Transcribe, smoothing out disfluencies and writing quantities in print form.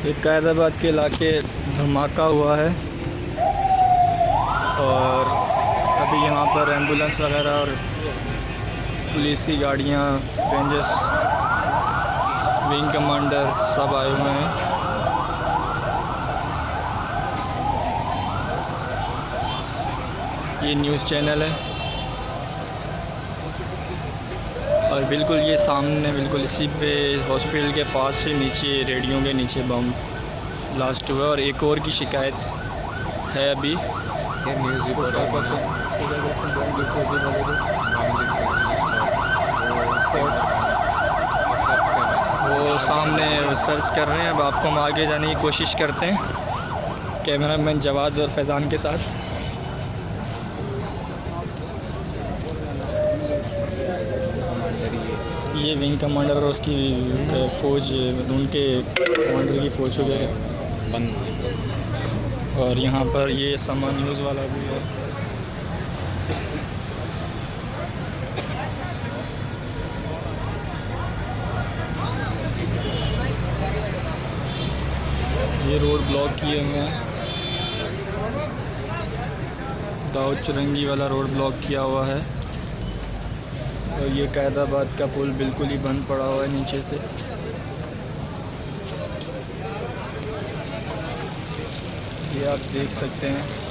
ये कैदाबाद के इलाके धमाका हुआ है और अभी यहाँ पर एम्बुलेंस वगैरह और पुलिस की गाड़ियाँ, रेंजर्स, विंग कमांडर सब आए हुए हैं। ये न्यूज़ चैनल है और बिल्कुल ये सामने बिल्कुल इसी पे हॉस्पिटल के पास से नीचे रेडियो के नीचे बम ब्लास्ट हुआ। और एक और की शिकायत है अभी न्यूज़ वो सामने सर्च कर रहे हैं। अब आपको हम आगे जाने की कोशिश करते हैं कैमरामैन जवाद और फैज़ान के साथ। ये विंग कमांडर और उसकी फ़ौज, उनके कमांडर की फ़ौज हो गया बंद। और यहाँ पर ये समा न्यूज़ वाला भी है। ये रोड ब्लॉक किए हुए हैं, दाऊद चुरंगी वाला रोड ब्लॉक किया हुआ है। और ये कैदाबाद का पुल बिल्कुल ही बंद पड़ा हुआ है नीचे से। ये आप देख सकते हैं।